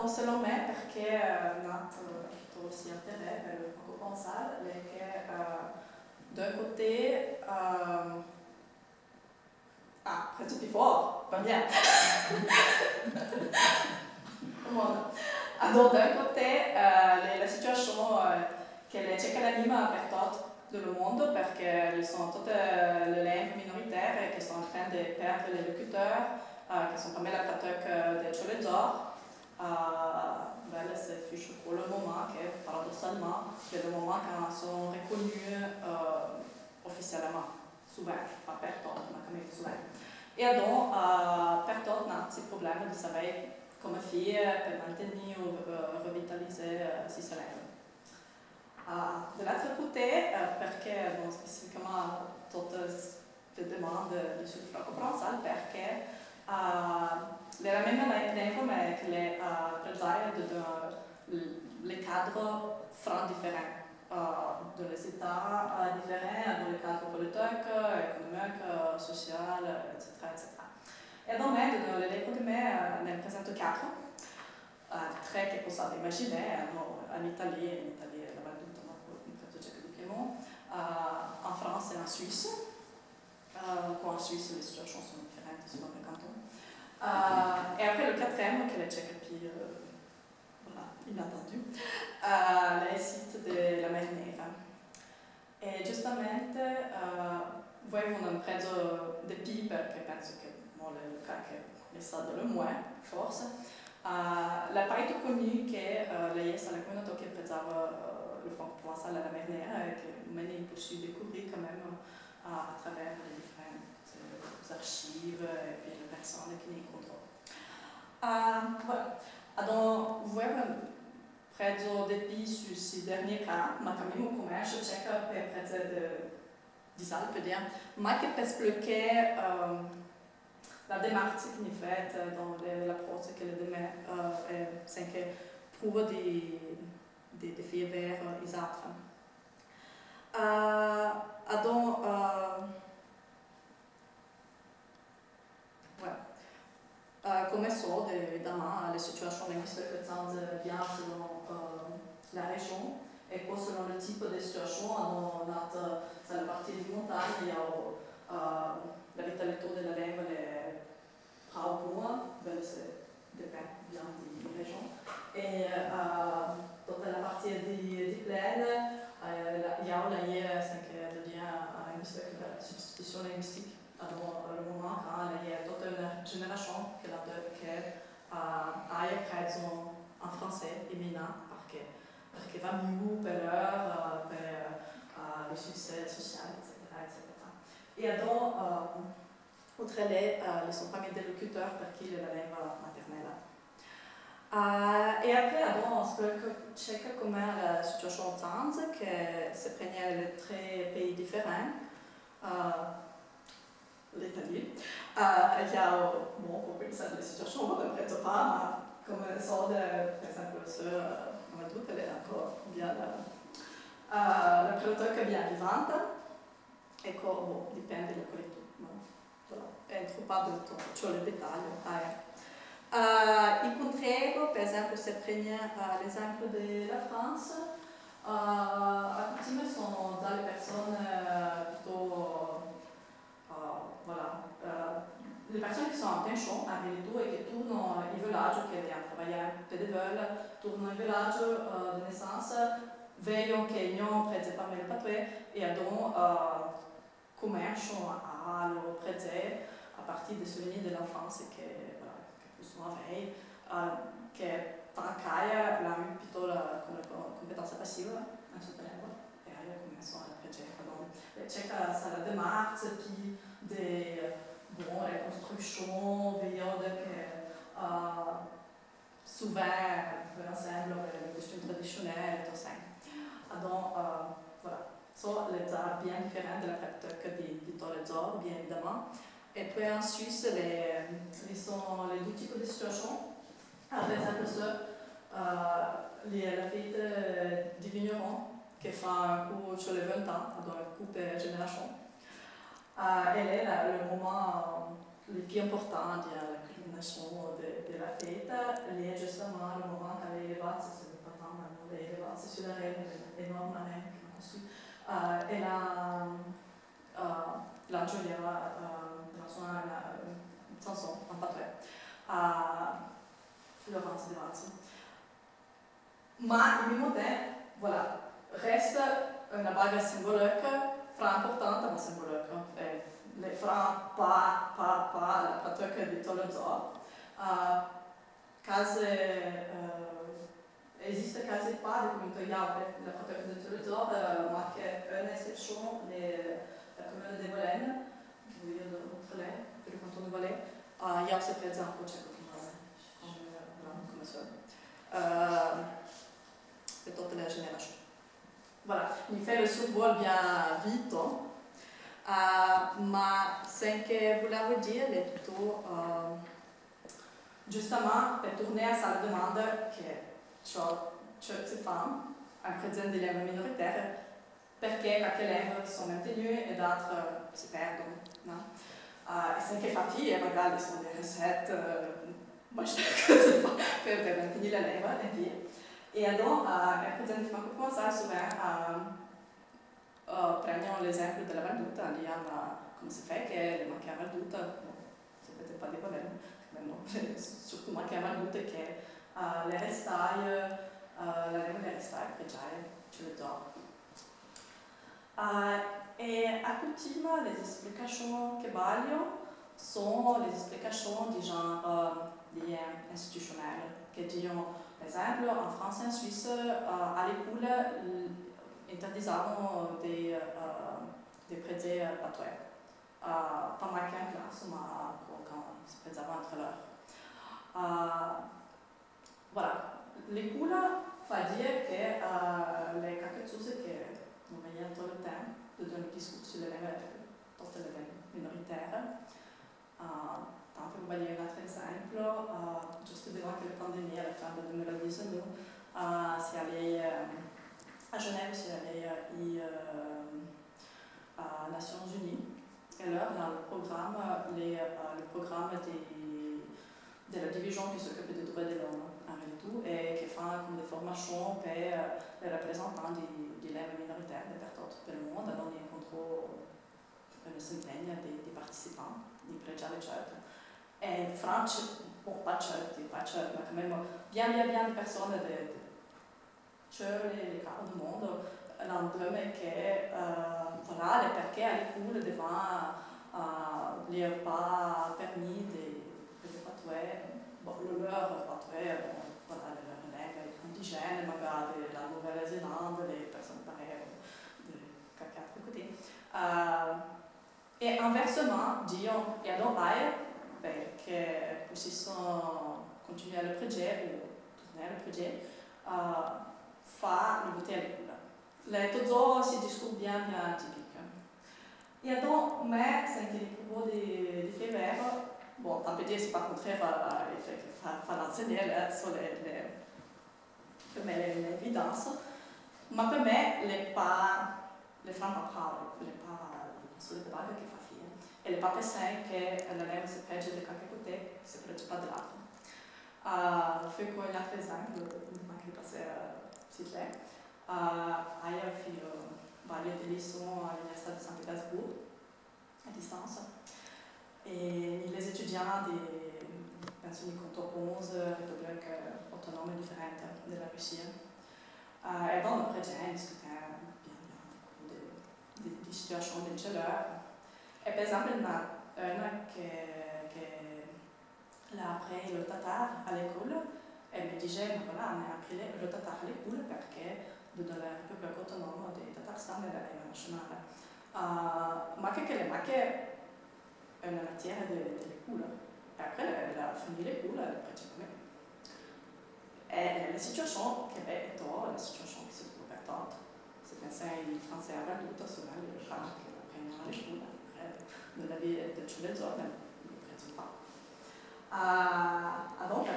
Selon me, perché notre aussi intérêt per le franco-provençal, è che d'un côté, presque plus fort, pas bien. Alors, d'un côté, la situation che le ceche l'anima per tutto il mondo, perché sono tutte le langues minoritaires qui sont en train de perdre les locuteurs, qui sont parmi la pratique des Choledzor. C'est fichu pour le moment, que paradoxalement, c'est le moment quand ils sont reconnus officiellement, souvent, pas per tot, ma quand même souvent. Et donc, per tot, on a ce problème de savoir comment faire pour maintenir ou revitaliser ces langues. De l'autre côté, parce que, bon, spécifiquement, toutes les demandes du sud franco-provençal, parce que la même langue que les présages les cadres francs différents, dans les états différents, dans les cadres politiques, économiques, sociaux, etc. Et donc, dans les livres de mai, on en présente 4, très que possiamo immaginare, en Italie, la Valduta, in Tchèque du Piémont, en France et en Suisse. En Suisse, les situations sont différentes selon les cantons. Et après, le 4e, qui est le Tchèque plus inattendu, le site de la mer Nera. E giustamente vogliono preso dei PIL, perché penso che il caso è stato le moins, forse. L'appareil connu che lei è la comunità che pensava le franco-provençal à la mer Nera et que maintenant on peut découvrir quand même à travers les différentes archives et puis les personnes qui les contrôlent. Voilà. Donc, vous voyez, preso dei su questi dernieri cas, ma quand même on commence ceca per preso di salpe dire, ma che per spiegare la démarche qui est faite dans l'approche que le demain c'est que prouve des faits vers les autres. Donc, come so, évidemment, les situations linguistiques sont bien selon la région et pas selon le type de situation. Dans la partie de montagne, il y a la vitalité de la langue est très bonne, c'est dépend bien des régions. Et dans la partie des plaines, il y a une substitution linguistique. Alors, le moment quand il y a toute une génération qui a appris en français et maintenant parce que va mieux pour le succès social, etc. Et donc, outre les sont pas des locuteurs pour qui la langue maternelle. Et après, on se peut checker comment la situation change, que se prennent les trois pays différents. L'Italie. Il y a, bon, pour penser la situation, on ne prête pas, comme ça, par exemple, on va dire qu'elle est encore bien la pratica bien vivante, e come dipende da quello. Entro pas dans tous les détails. Il contraire, par exemple, se prendre l'exemple de la France, à coutume sont dans les personnes plutôt le personnes qui sono in pension a Veneto e che tornano in villaggio, che devono lavorare per il tornano in villaggio di naissance, vedono che non prende pas le patrie e donc cominciano a loro prendere a partire dei souvenirs dell'infanzia che possono avere, che trancare la plutôt come competenza passiva, in sottolineo, e allora cominciano a prendere. C'è la démarche, puis des reconstructions, périodes que souvent ensemble les costumes traditionnels et tout ça. Donc, voilà. Ça, les arts bien différents de la pratique de tous les arts, bien évidemment. Et puis en Suisse, sont les deux types de situations. Par exemple, la fête du vigneron, qui fait un coup sur les 20 ans, donc un coup per génération. Elle est le moment le plus important de la culmination de la fête. Elle est justement le c'est sur la reine, énorme la reine qui m'a construit. Et la gioiera della sua chanson en patois à Florence de Vazzo. Ma in mimo tempo, voilà, reste una baga simbolica, fra importante ma simbolica. Le fra la patoca di Tolozor. Case, esiste case pas de comunità iave, la patoca di Tolozor, ma che è un'eccezione, la comune di Valenne, che io do Valais, per il canton di Valais, iave si prezza un po' c'è come ça. De toute la génération. Voilà, il fait le survol bien vite, mais ce que vous l'avez dit, elle est plutôt justement per tourner à sa demande che certe femmes, en présence des langues minoritaires, perché qualche langue sont maintenues et d'autres se perdent. Et ce que fa fille, magari sono des recettes, moi je ne sais pas, per maintenir la langue et puis. E allora, per esempio, ma come sai, prendiamo l'esempio della Valduta, andiamo come si fa che le macchie a Valduta, se vedete pas di Valenne, surtout macchie a Valduta che le restaille, la leva le restaille, pregiaie, ce le do. E a coutume, les explications che voglio sono le explications di genre institutionnelles, che dicono. Par exemple, en France et en Suisse, à l'école, interdisavano des prêter patois. Pas marqué en classe, mais quand se prêtaient entre leurs. Voilà. L'école fa dire que les quelques choses que nous voyons tout le temps, de donner discours sur les langues minoritaires, tant per voglio un altro esempio, giusto durante la pandemia, alla fine del 2019, si allait à Genève, si allait aux Nations Unies. Et alors, dans le programme, le programme de la division qui s'occupe des droits de l'homme en tout, et qui fait comme des formations pour les représentants des langues minoritaires de partout dans le monde. Alors, on incontrò une centaine de participants, di pregiare certo. E Francia, pas certi, ma quand même bien de personnes de les capi du mondo l'hanno che voilà, perché à l'école devant il n'y a pas permis de fatouer, bon, leur fatouer, voilà, les langues indigènes, magari la Nouvelle-Zélande, les personnes pareilles de quelques autres côtés. Et inversement, Dio e adorai perché possiamo continuare le progetto o tornare al progetto, fa le bottiglie le tozo si discute bien typique. Et donc, mais c'est que les propos de février, bon, tant peut dire c'est pas contraire à l'enseigner sur l'évidence, mais pour moi, les femmes pas parlent, les pas sur le débat qui fa fille. Et les pas pensent que la lèvre se prête de quelque côté, se prête pas de l'autre. Fait qu'on a fait ça, qui passait Sidley. Io ho varie leçons à l'Université de Saint-Pétersbourg, à distance. Et les étudiants penso di conto 11 républiques autonomes différentes de la Russie. Et bon, après, j'ai discuté bien des situations de chaleur. Et par exemple, il y en a une qui a appris le tatar à l'école. Elle me disait, voilà, on a appris le tatar à l'école parce que della Repubblica Autonoma di Tatarstan e della lingua nazionale. Ma che le macchie è una matière delle cure. E après, la famiglia cure, praticamente. E la situazione che è la situazione che si può per se pensate in Francia a Valduta, sono le femmes che prendono le cure, nella vita di tutte le giorni, non le prendono pas. Donc,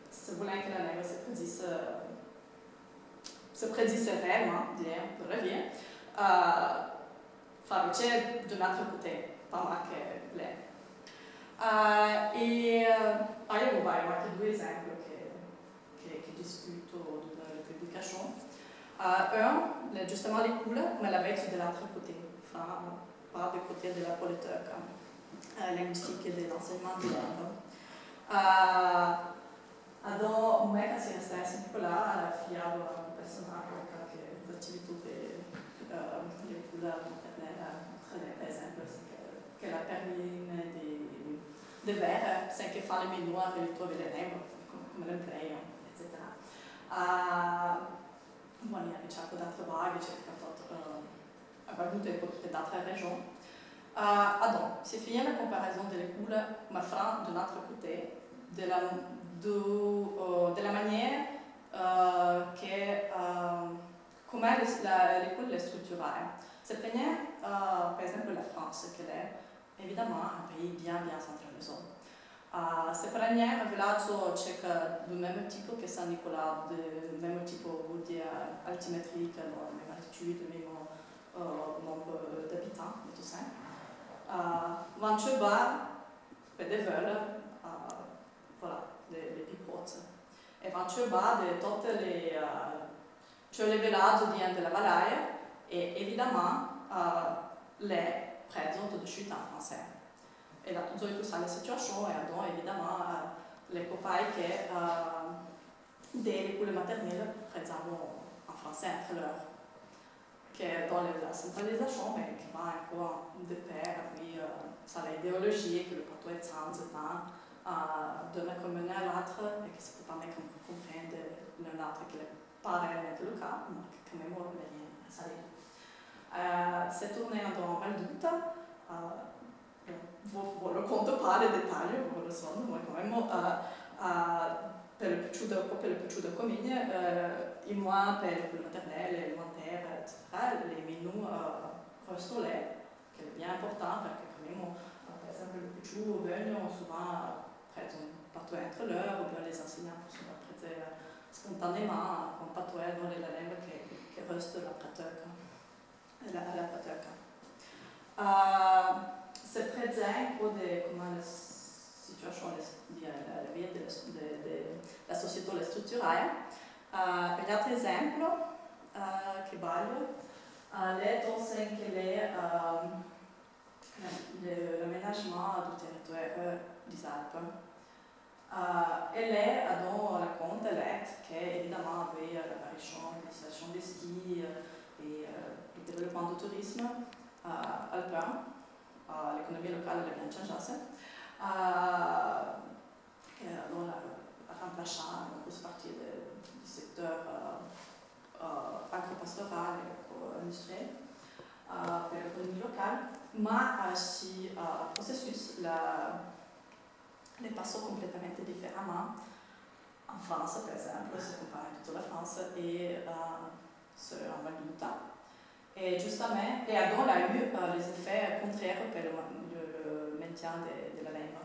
se volete che la lingua se prédisait réellement, pour revenir, fabriqué de notre côté, pas marqué blanc. Et io voglio marquare due esempi che discuto durante la pubblicazione. Justement les coule, mais la vecchio dell'altro côté, pas du côté de la politique linguistique et de l'enseignement de langue. Então, o MEC si resta particolare, affiato a un personaggio che facilita le couleurs maternelles, per esempio, che la permine di bere senza fare le minore e le tue velene, come l'empleo, eccetera. Bon, il y a cerco d'altre vague, c'è avute d'altre régions. Donc, c'est fini la comparaison de l'écoute, ma fra de notre côté, de la manière comment l'école est structurée. C'est par exemple la France, qui est évidemment un pays bien centralisé. C'est un village du même type que Saint-Nicolas, du même type, vous dire, altimétrique, la même altitude, le même nombre d'habitants, et tout ça. Quand tu vas, des vols, voilà, les picotes. Et quand tu vas de toutes les villages de la vallée, et évidemment, les présentent tout de suite en français. Et là, tout ça, la situation, et donc, évidemment, les copains qui, dès l'école maternelle, présentent en français entre leurs, qui est dans la centralisation, mais qui va encore de pair avec l'idéologie que le patois est sans temps de la commune à l'autre, et que ça peut permettre de comprendre l'un l'autre qui est pas réellement le cas, mais quand même, on n'a rien à savoir. C'est tourné dans Valdoute. Vous ne comptez pas les détails, vous le savez, mais quand même, per le più de commune, et moi, per le maternelle, élémentaire, etc., les menus restaurés, qui est bien important, parce que quand même, par exemple, le più vengono souvent prêtent un patois entre leurs, ou bien les enseignants souvent prêter spontanément, un patois dans la langue qui reste la pratique. C'est présent pour comment la situation de la vie de la société est structurée. Un autre exemple qui vale est aussi l'aménagement du territoire des Alpes. Elle est dans la compte qu'évidemment avec l'apparition des stations de ski et le développement du tourisme alpin, l'économie locale a bien changé. On a remplacé une grosse partie du secteur agropastoral et industriel pour l'économie locale, mais si le processus n'est pas complètement différemment en France, par exemple, si on compare toute la France et en Valdoute. Et justement, et alors, il y a eu les effets contraires pour le maintien de la langue.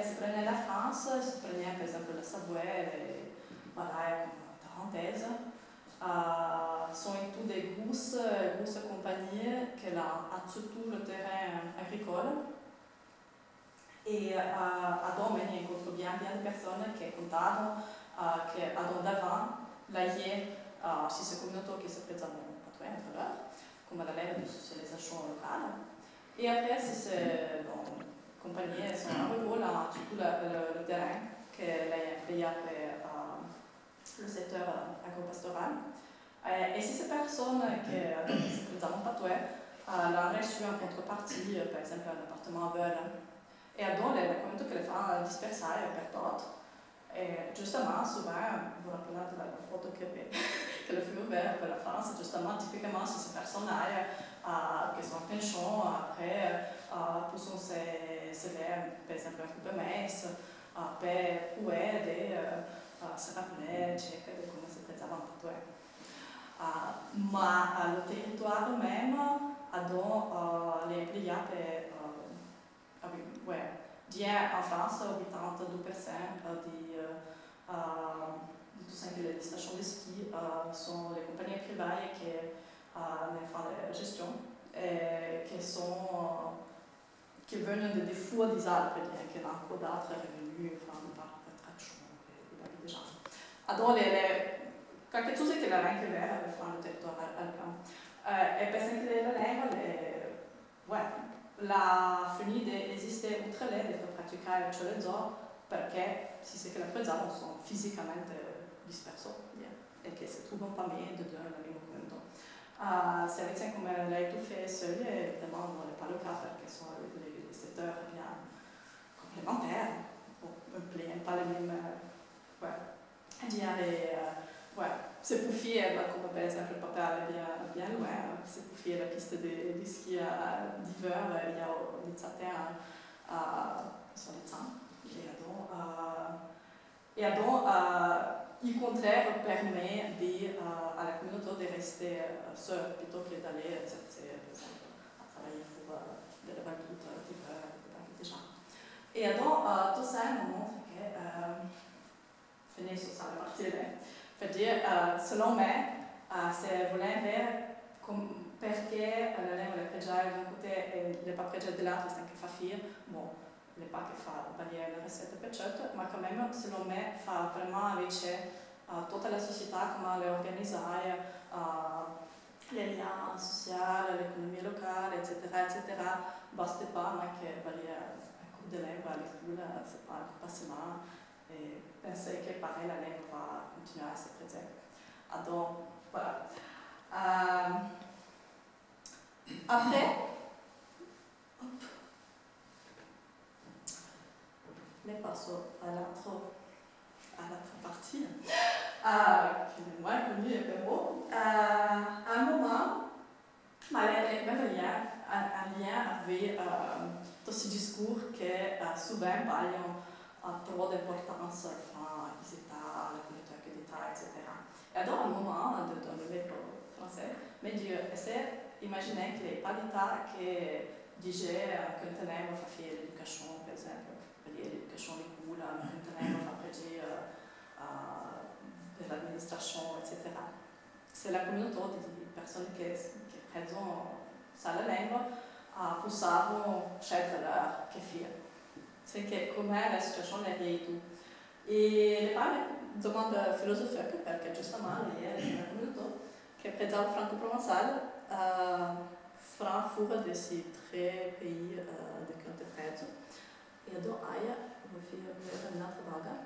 Si on prenait la France, si on prenait par exemple la Savoie, les Valailles comme Tarentaise, sont toutes des grosses compagnies qui ont surtout le terrain agricole. Et alors, il y a bien de personnes qui comptent, qui ont d'avant l'allié si ces communautés qui se présentent entre leurs, comme la lèvre de socialisation locale. Et après, si ces compagnies sont en revol surtout le terrain que les le secteur agropastoral. Et si ces personnes qui se présentent pas ont reçu en contrepartie, par exemple, un appartement veulent. Et donc, la communauté que les femmes dispersées per tot. Et justement, souvent, vous vous rappelez de la photo que le fut ouvert pour la France, justement, typiquement, si ces personnes qui sont penchants, après, pour son CV, par exemple, un couple mince, pour aider, se rappeler, checker de comment se présente un patois. Mais le territoire même, donc, les employés en France, 82% de tout ça que les stations de ski sont les compagnies privées qui font la gestion et qui viennent des fous des Alpes, qui ont encore d'autres revenus, par l'attraction et la vie des gens. Alors, qualche cosa che era anche vera per fare il territorio alpino. E penso che la lingua, la finita esiste oltre lei per praticare ciò le zo perché si sa che le prezzate sono fisicamente disperse e che si trovano pas meglio nella lingua comune. Se avete come lei tu fai seule, évidemment, on n'est pas le cas perché sono les secteurs bien complémentaires, pas les mêmes, se pour faire, comme par exemple le papa est bien loin, se pour faire la piste de ski d'hiver, il y a des certains sur les temps. Et donc, il contraire permet à la communauté de rester seule plutôt que d'aller par exemple, à travailler pour des récoltes d'hiver avec des gens. Et donc, tout ça nous montre que finissons sur la partie là. C'est-à-dire, selon moi, c'est voler vers perché la lingua è pregiata da un côté e le pas pregiate dall'altro, c'est anche fa fire, bon, le pas che fa variare le ricette per certo, ma quand même, selon me, fa vraiment invece tutta la società, come le organizzare, les liens sociali, l'economia locale, eccetera, eccetera, basta pas, ma che variare un cours de lingua à l'école, c'est pas un passement, et penser que pareil, la lingua va continuer à se préserver. Donc, voilà. Après, je passo à l'autre partie, qui est moins connue et peu à un moment, malgré même un lien avec tout ce discours que souvent parlent trop d'importance enfin, les États, la politique d'État, etc. Et donc, un moment dans le livre français, mais Dieu essaie d'imaginer qu'il n'y a pas d'État qui dirait que tenemos a faire l'éducation, par exemple, l'éducation des cours, que tenemos a prédire de l'administration, etc. C'est la communauté des personnes qui prennent sa langue pour savoir scegliere leur che fare. C'est que com'è la situazione è tu. E le parole domande filosofiche perché giustamente lei è una comunità che pensava franco-provençale Frankfurt de ces tre pays de Canterbury. E då är jag för en natt dagar.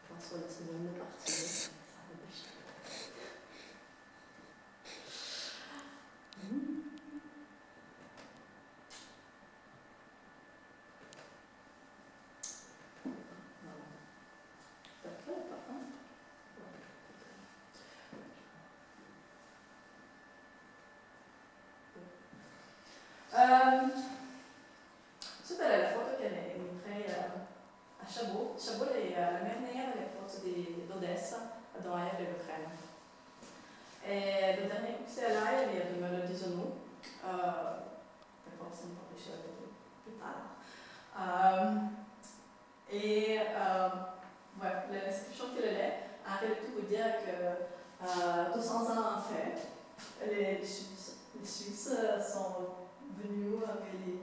Passo alla seconda parte. Super la foto che ne montrei a Chabot. Chabot è la maniera delle foto d'Odessa dans l'air de l'Ukraine. Et le dernier coup c'est là, il y a de me le disons nous. D'accord, c'est un peu plus tard. Ouais, la description qu'elle est, en réalité, vous dire que 200 ans en fait, les Suisses sont venus avec les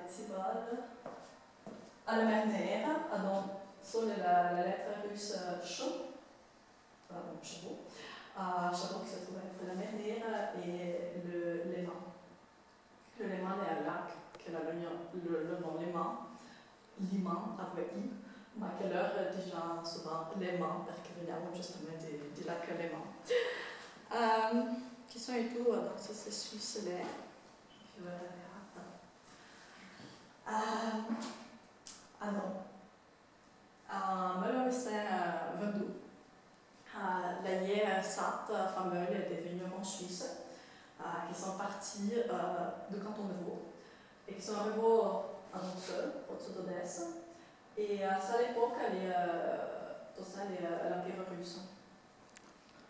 Tibales à la mer Nère, donc sur la lettre russe Chabot, Chabot qui se trouve entre la mer Nère et le Léman. Le Léman est un lac qui a le nom Léman, Liman avec I, ma che loro diciamo souvent Léman perché veniamo giustamente di lac Léman. Qui sont et tout dans ces Suisses-là. Alors, en 1922, la SAT fameuse est devenue en Suisse, qui sont partis du canton de Vaud et qui sont arrivés à Montseux, au-dessus d'Odesse. Et à l'époque, tout ça, l'Empire russe.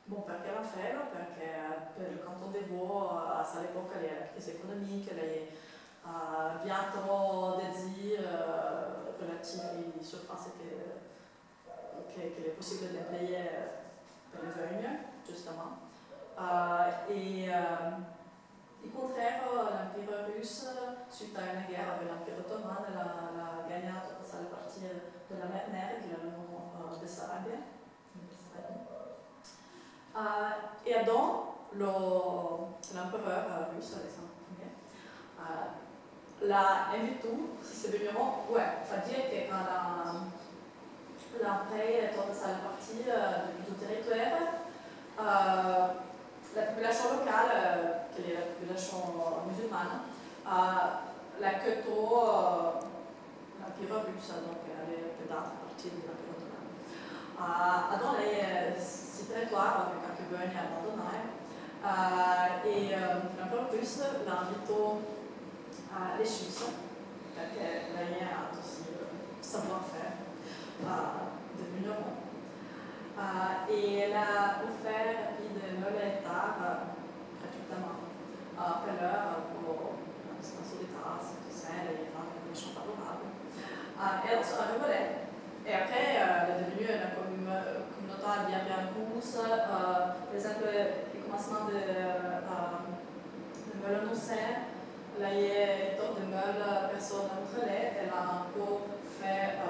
Bon, perché era ferro? Perché per il canton de Vaud, à l'époque, il y a la crise économique, il y a bien trop de dire relatifs aux surfaces qu'il est possible d'employer pour les vignes, justement. Au contraire, l'Empire russe, suite à une guerre avec l'Empire ottoman, a gagné toute la partie de la mer Nère, qu'il a donc, l'empereur russe, Alexandre I, l'a invité, si c'est venu, ouais, faut dire que quand l'après toute sa partie du territoire, la population locale, qui est la population musulmane, la Kyoto, l'Empire russe, donc elle est peut-être partie de l'Empire ottoman. Dans ces territoires, quand il veut abandonner, et l'Empire russe l'a invité à les Suisses, parce qu'il a aussi savoir-faire de vigneron. Et elle a offert plus de 9 hectares gratuitement per l'heure pour un dispensaire de tasses, de sel et faire des conditions favorables. Et alors, ça a rigolé. Et après, elle est devenue une communauté bien grosse. Par exemple, le commencement de Meule Nocet, là, il y a tant de meules personnes entre elles. Elle a encore fait